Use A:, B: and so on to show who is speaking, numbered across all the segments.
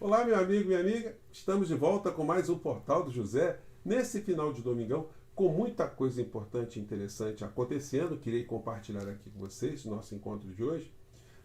A: Olá, meu amigo, minha amiga. Estamos de volta com mais um Portal do José. Nesse final de domingão, com muita coisa importante e interessante acontecendo, que irei compartilhar aqui com vocês no nosso encontro de hoje,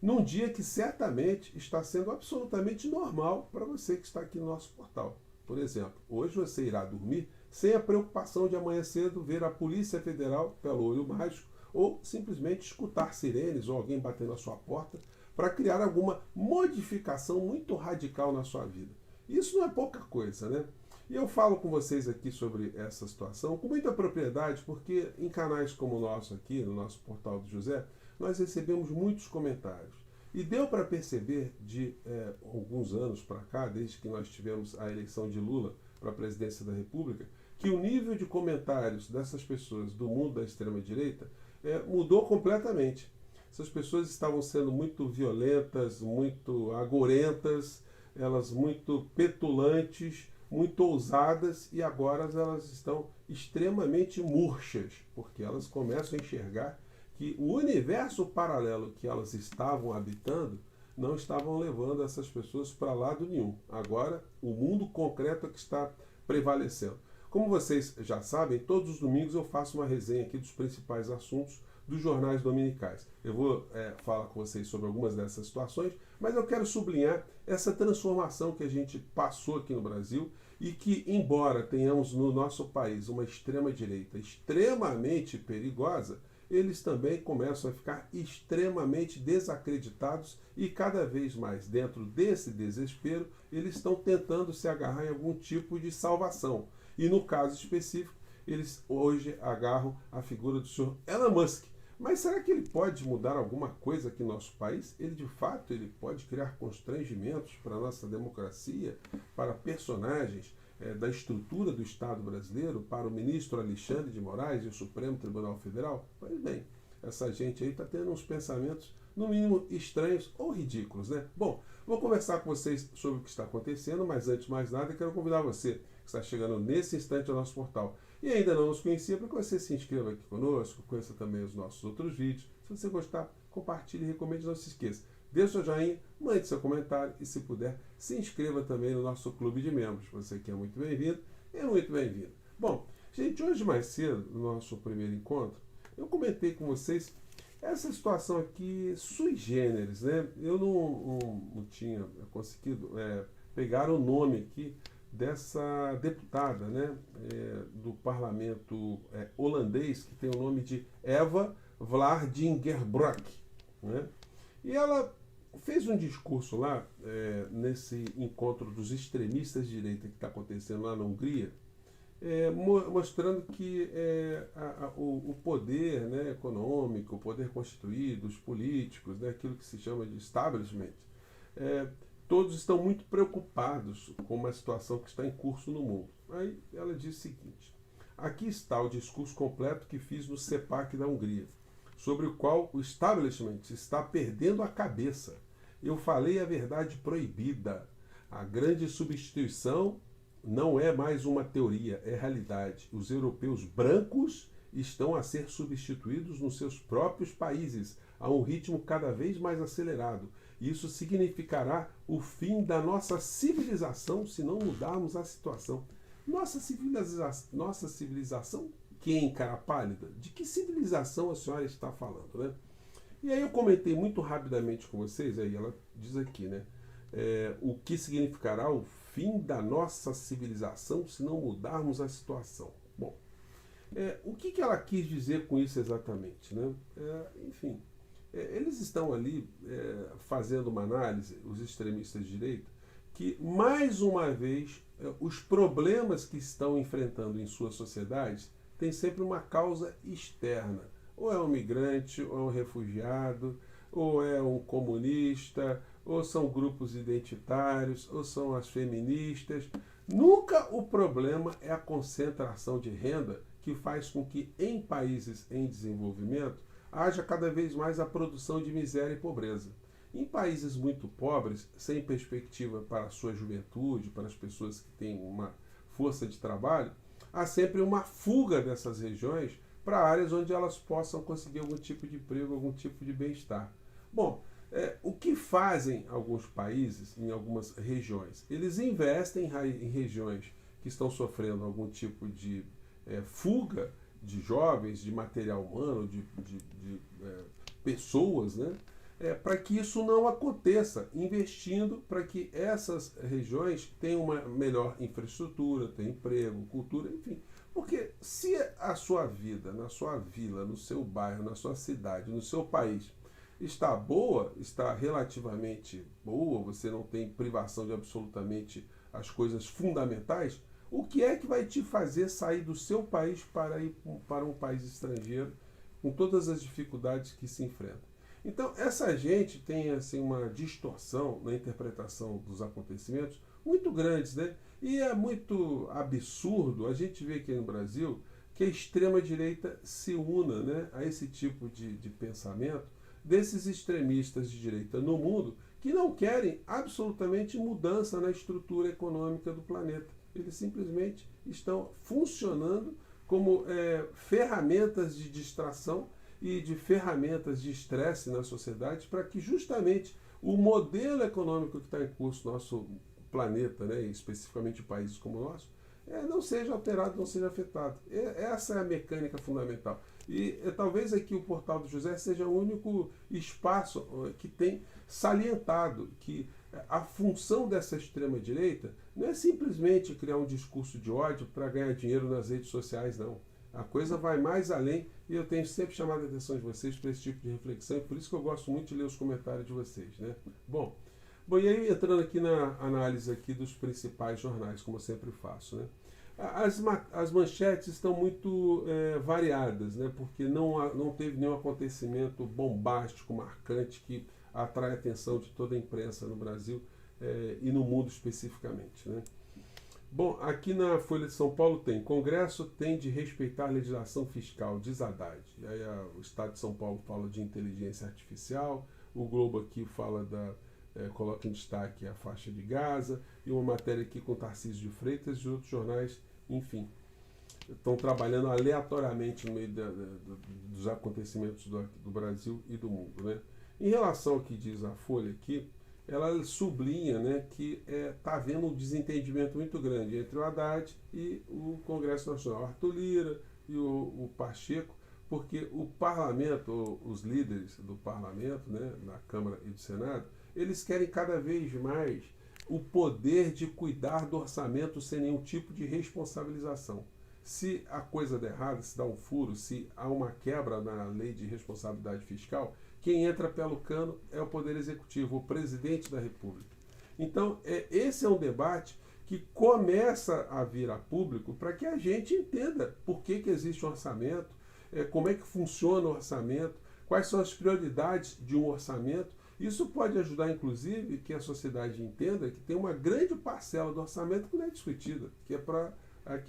A: num dia que certamente está sendo absolutamente normal para você que está aqui no nosso portal. Por exemplo, hoje você irá dormir sem a preocupação de amanhã cedo ver a Polícia Federal pelo olho mágico ou simplesmente escutar sirenes ou alguém batendo na sua porta para criar alguma modificação muito radical na sua vida. Isso não é pouca coisa, né? E eu falo com vocês aqui sobre essa situação com muita propriedade, porque em canais como o nosso aqui, no nosso Portal do José, nós recebemos muitos comentários. E deu para perceber de alguns anos para cá, desde que nós tivemos a eleição de Lula para a presidência da República, que o nível de comentários dessas pessoas do mundo da extrema-direita mudou completamente. Essas pessoas estavam sendo muito violentas, muito agorentas, elas muito petulantes, muito ousadas, e agora elas estão extremamente murchas, porque elas começam a enxergar que o universo paralelo que elas estavam habitando não estavam levando essas pessoas para lado nenhum. Agora, o mundo concreto é que está prevalecendo. Como vocês já sabem, todos os domingos eu faço uma resenha aqui dos principais assuntos dos jornais dominicais. Eu vou falar com vocês sobre algumas dessas situações, mas eu quero sublinhar essa transformação que a gente passou aqui no Brasil e que, embora tenhamos no nosso país uma extrema-direita extremamente perigosa, eles também começam a ficar extremamente desacreditados e cada vez mais, dentro desse desespero, eles estão tentando se agarrar em algum tipo de salvação. E no caso específico, eles hoje agarram a figura do senhor Elon Musk. Mas será que ele pode mudar alguma coisa aqui no nosso país? Ele, de fato, ele pode criar constrangimentos para a nossa democracia, para personagens da estrutura do Estado brasileiro, para o ministro Alexandre de Moraes e o Supremo Tribunal Federal? Pois bem, essa gente aí está tendo uns pensamentos, no mínimo, estranhos ou ridículos, né? Bom, vou conversar com vocês sobre o que está acontecendo, mas antes de mais nada, quero convidar você que está chegando nesse instante ao nosso portal e ainda não nos conhecia, para que você se inscreva aqui conosco, conheça também os nossos outros vídeos. Se você gostar, compartilhe e recomende, não se esqueça. Dê seu joinha, mande seu comentário e, se puder, se inscreva também no nosso clube de membros. Você que é muito bem-vindo, é muito bem-vindo. Bom, gente, hoje mais cedo, no nosso primeiro encontro, eu comentei com vocês essa situação aqui sui generis, né? Eu não tinha conseguido pegar o nome aqui dessa deputada, né, do parlamento holandês, que tem o nome de Eva Vlaardingerbroek, né? E ela fez um discurso lá, nesse encontro dos extremistas de direita que está acontecendo lá na Hungria, mostrando que o poder, né, econômico, o poder constituído, os políticos, né, aquilo que se chama de establishment, todos estão muito preocupados com uma situação que está em curso no mundo. Aí ela diz o seguinte: aqui está o discurso completo que fiz no CEPAC da Hungria, sobre o qual o establishment está perdendo a cabeça. Eu falei a verdade proibida. A grande substituição não é mais uma teoria, é realidade. Os europeus brancos estão a ser substituídos nos seus próprios países, a um ritmo cada vez mais acelerado. Isso significará o fim da nossa civilização se não mudarmos a situação. Nossa civilização? Quem, cara pálida? De que civilização a senhora está falando, né? E aí eu comentei muito rapidamente com vocês, aí ela diz aqui, né? O que significará o fim da nossa civilização se não mudarmos a situação? Bom, o que ela quis dizer com isso exatamente, né? Enfim, eles estão ali fazendo uma análise, os extremistas de direita, que mais uma vez os problemas que estão enfrentando em suas sociedades têm sempre uma causa externa. Ou é um migrante, ou é um refugiado, ou é um comunista, ou são grupos identitários, ou são as feministas. Nunca o problema é a concentração de renda que faz com que em países em desenvolvimento haja cada vez mais a produção de miséria e pobreza. Em países muito pobres, sem perspectiva para a sua juventude, para as pessoas que têm uma força de trabalho, há sempre uma fuga dessas regiões para áreas onde elas possam conseguir algum tipo de emprego, algum tipo de bem-estar. Bom, O que fazem alguns países, em algumas regiões? Eles investem em regiões que estão sofrendo algum tipo de fuga de jovens, de material humano, de pessoas, né? Para que isso não aconteça, investindo para que essas regiões tenham uma melhor infraestrutura, tenham emprego, cultura, enfim. Porque se a sua vida, na sua vila, no seu bairro, na sua cidade, no seu país, está boa, está relativamente boa, você não tem privação de absolutamente as coisas fundamentais, o que é que vai te fazer sair do seu país para ir para um país estrangeiro com todas as dificuldades que se enfrenta? Então, essa gente tem assim, uma distorção na interpretação dos acontecimentos muito grandes, né? E é muito absurdo a gente ver aqui no Brasil que a extrema-direita se una, né, a esse tipo de pensamento desses extremistas de direita no mundo que não querem absolutamente mudança na estrutura econômica do planeta. Eles simplesmente estão funcionando como ferramentas de distração e de ferramentas de estresse na sociedade para que justamente o modelo econômico que está em curso no nosso planeta, né, especificamente países como o nosso, não seja alterado, não seja afetado. Essa é a mecânica fundamental. E talvez aqui o Portal do José seja o único espaço que tem salientado que a função dessa extrema-direita não é simplesmente criar um discurso de ódio para ganhar dinheiro nas redes sociais, não. A coisa vai mais além e eu tenho sempre chamado a atenção de vocês para esse tipo de reflexão e por isso que eu gosto muito de ler os comentários de vocês, né? Bom, e aí entrando aqui na análise aqui dos principais jornais, como eu sempre faço, né? As manchetes estão muito variadas, né? Porque não teve nenhum acontecimento bombástico, marcante, que atrai a atenção de toda a imprensa no Brasil e no mundo especificamente, né? Bom, aqui na Folha de São Paulo tem: Congresso tem de respeitar a legislação fiscal, diz Haddad. E aí o Estado de São Paulo fala de inteligência artificial, o Globo aqui fala coloca em destaque a faixa de Gaza, e uma matéria aqui com Tarcísio de Freitas e outros jornais, enfim, estão trabalhando aleatoriamente no meio dos acontecimentos do Brasil e do mundo, né? Em relação ao que diz a Folha aqui, ela sublinha, né, que está havendo um desentendimento muito grande entre o Haddad e o Congresso Nacional, Arthur Lira e o Pacheco, porque o parlamento, os líderes do parlamento, né, na Câmara e do Senado, eles querem cada vez mais o poder de cuidar do orçamento sem nenhum tipo de responsabilização. Se a coisa der errado, se dá um furo, se há uma quebra na lei de responsabilidade fiscal, quem entra pelo cano é o Poder Executivo, o Presidente da República. Então, esse é um debate que começa a vir a público para que a gente entenda por que existe um orçamento, como é que funciona o orçamento, quais são as prioridades de um orçamento. Isso pode ajudar, inclusive, que a sociedade entenda que tem uma grande parcela do orçamento que não é discutida, que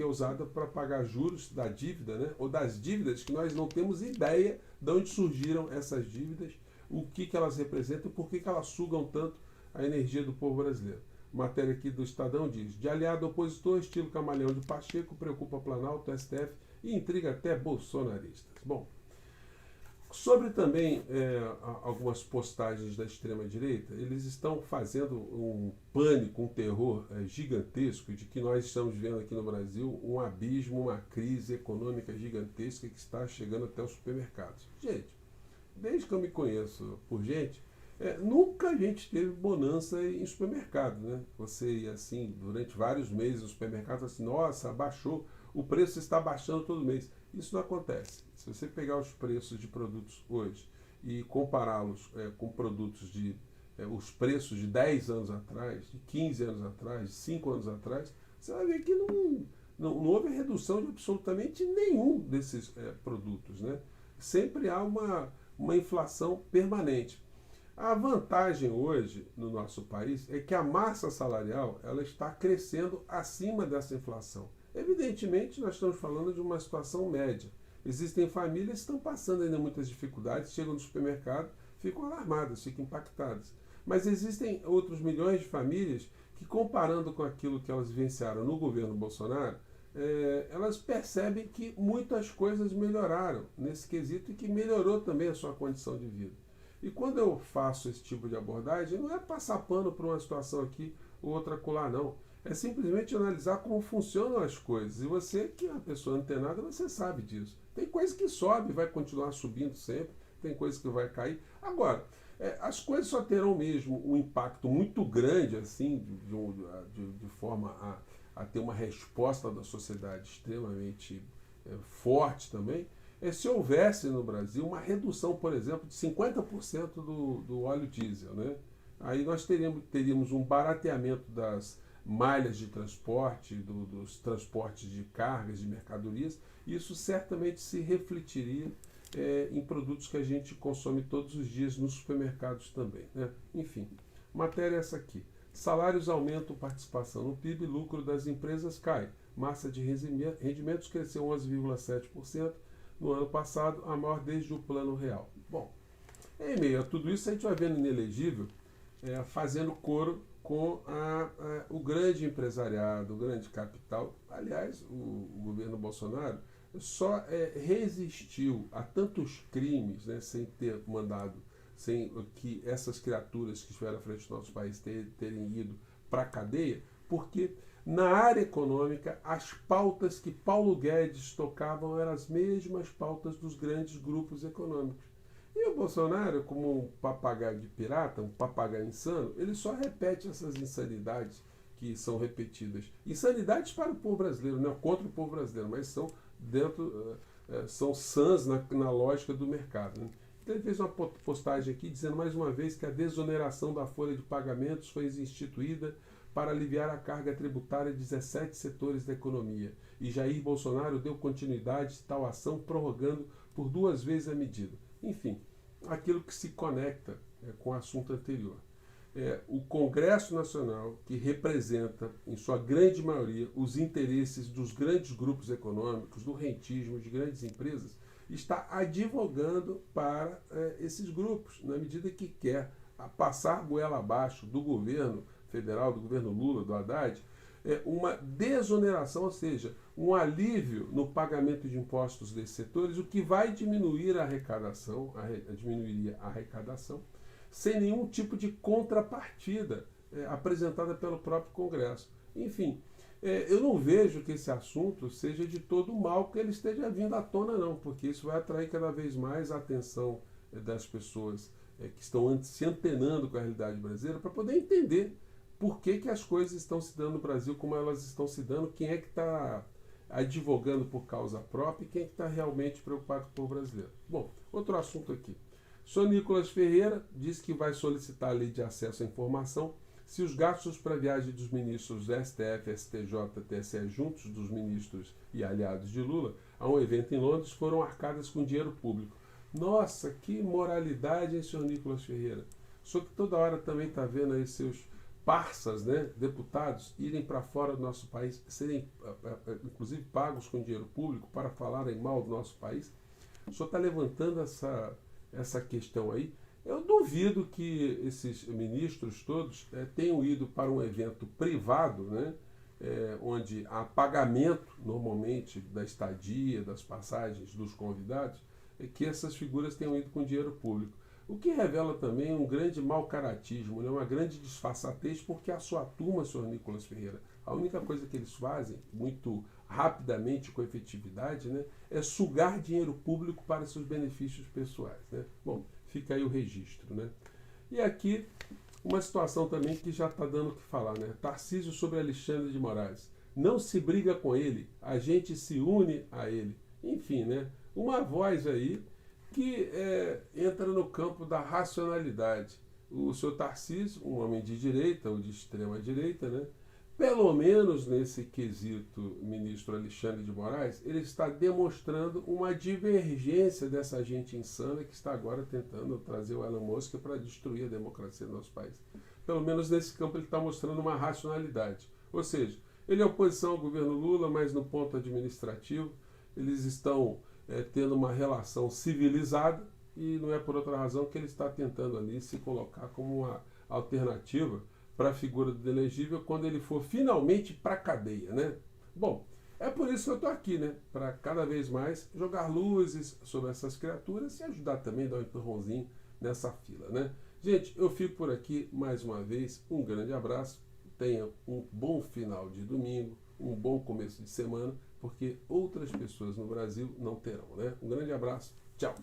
A: é usada para pagar juros da dívida, né? Ou das dívidas que nós não temos ideia de onde surgiram essas dívidas, o que elas representam e por que elas sugam tanto a energia do povo brasileiro. Matéria aqui do Estadão diz: de aliado opositor, estilo camaleão de Pacheco, preocupa Planalto, STF e intriga até bolsonaristas. Bom, sobre também algumas postagens da extrema-direita, eles estão fazendo um pânico, um terror gigantesco de que nós estamos vendo aqui no Brasil um abismo, uma crise econômica gigantesca que está chegando até os supermercados. Gente, desde que eu me conheço por gente, nunca a gente teve bonança em supermercado, né? Você ia assim, durante vários meses no supermercado, assim, nossa, baixou, o preço está baixando todo mês. Isso não acontece. Se você pegar os preços de produtos hoje e compará-los com produtos os preços de 10 anos atrás, de 15 anos atrás, de 5 anos atrás, você vai ver que não houve redução de absolutamente nenhum desses produtos, né? Sempre há uma inflação permanente. A vantagem hoje no nosso país é que a massa salarial ela está crescendo acima dessa inflação. Evidentemente, nós estamos falando de uma situação média. Existem famílias que estão passando ainda muitas dificuldades, chegam no supermercado, ficam alarmadas, ficam impactadas. Mas existem outros milhões de famílias que, comparando com aquilo que elas vivenciaram no governo Bolsonaro, elas percebem que muitas coisas melhoraram nesse quesito e que melhorou também a sua condição de vida. E quando eu faço esse tipo de abordagem, não é passar pano para uma situação aqui ou outra acolá, não. É simplesmente analisar como funcionam as coisas. E você, que é uma pessoa antenada, você sabe disso. Tem coisa que sobe, vai continuar subindo sempre, tem coisa que vai cair. Agora, as coisas só terão mesmo um impacto muito grande, assim, de forma a ter uma resposta da sociedade extremamente forte também, se houvesse no Brasil uma redução, por exemplo, de 50% do óleo diesel, né? Aí nós teríamos um barateamento das malhas de transporte, dos transportes de cargas, de mercadorias, e isso certamente se refletiria em produtos que a gente consome todos os dias nos supermercados também, né? Enfim, matéria essa aqui. Salários aumentam participação no PIB, lucro das empresas cai. Massa de rendimentos cresceu 11,7% no ano passado, a maior desde o Plano Real. Bom, em meio a tudo isso, a gente vai vendo inelegível fazendo coro com o grande empresariado, o grande capital. Aliás, o governo Bolsonaro só resistiu a tantos crimes, né, sem ter mandado, sem que essas criaturas que estiveram à frente do nosso país terem ido para a cadeia, porque na área econômica as pautas que Paulo Guedes tocavam eram as mesmas pautas dos grandes grupos econômicos. E o Bolsonaro, como um papagaio de pirata, um papagaio insano, ele só repete essas insanidades que são repetidas. Insanidades para o povo brasileiro, não contra o povo brasileiro, mas são sãs na lógica do mercado, né? Então ele fez uma postagem aqui dizendo mais uma vez que a desoneração da folha de pagamentos foi instituída para aliviar a carga tributária de 17 setores da economia. E Jair Bolsonaro deu continuidade a tal ação, prorrogando por 2 vezes a medida. Enfim, aquilo que se conecta com o assunto anterior. O Congresso Nacional, que representa, em sua grande maioria, os interesses dos grandes grupos econômicos, do rentismo, de grandes empresas, está advogando para esses grupos, na medida que quer passar goela abaixo do governo federal, do governo Lula, do Haddad, uma desoneração, ou seja, um alívio no pagamento de impostos desses setores, o que vai diminuir a arrecadação, diminuiria a arrecadação, sem nenhum tipo de contrapartida apresentada pelo próprio Congresso. Enfim, eu não vejo que esse assunto seja de todo mal que ele esteja vindo à tona, não, porque isso vai atrair cada vez mais a atenção das pessoas que estão se antenando com a realidade brasileira para poder entender por que as coisas estão se dando no Brasil como elas estão se dando, quem é que está advogando por causa própria e quem é que está realmente preocupado com o povo brasileiro. Bom, outro assunto aqui. O senhor Nicolas Ferreira diz que vai solicitar a lei de acesso à informação se os gastos para a viagem dos ministros STF, STJ, TSE juntos dos ministros e aliados de Lula a um evento em Londres foram arcadas com dinheiro público. Nossa, que moralidade, hein, senhor Nicolas Ferreira? O senhor que toda hora também está vendo aí seus parças, né, deputados, irem para fora do nosso país, serem inclusive pagos com dinheiro público para falarem mal do nosso país. O senhor está levantando essa questão aí. Eu duvido que esses ministros todos tenham ido para um evento privado, né, onde há pagamento, normalmente, da estadia, das passagens dos convidados, que essas figuras tenham ido com dinheiro público. O que revela também um grande mau-caratismo, né, uma grande disfarçatez, porque a sua turma, senhor Nicolas Ferreira, a única coisa que eles fazem, muito rapidamente, com efetividade, né, é sugar dinheiro público para seus benefícios pessoais, né? Bom, fica aí o registro, né? E aqui, uma situação também que já está dando o que falar, né? Tarcísio sobre Alexandre de Moraes. Não se briga com ele, a gente se une a ele. Enfim, né? Uma voz aí que entra no campo da racionalidade. O senhor Tarcísio, um homem de direita ou de extrema direita, né? Pelo menos nesse quesito, ministro Alexandre de Moraes, ele está demonstrando uma divergência dessa gente insana que está agora tentando trazer o Elon Musk para destruir a democracia do nosso país. Pelo menos nesse campo ele está mostrando uma racionalidade. Ou seja, ele é oposição ao governo Lula, mas no ponto administrativo eles estão tendo uma relação civilizada e não é por outra razão que ele está tentando ali se colocar como uma alternativa para a figura do inelegível quando ele for finalmente para a cadeia, né? Bom, é por isso que eu estou aqui, né? Para cada vez mais jogar luzes sobre essas criaturas e ajudar também a dar um empurrãozinho nessa fila, né? Gente, eu fico por aqui mais uma vez. Um grande abraço. Tenha um bom final de domingo, um bom começo de semana, porque outras pessoas no Brasil não terão, né? Um grande abraço. Tchau.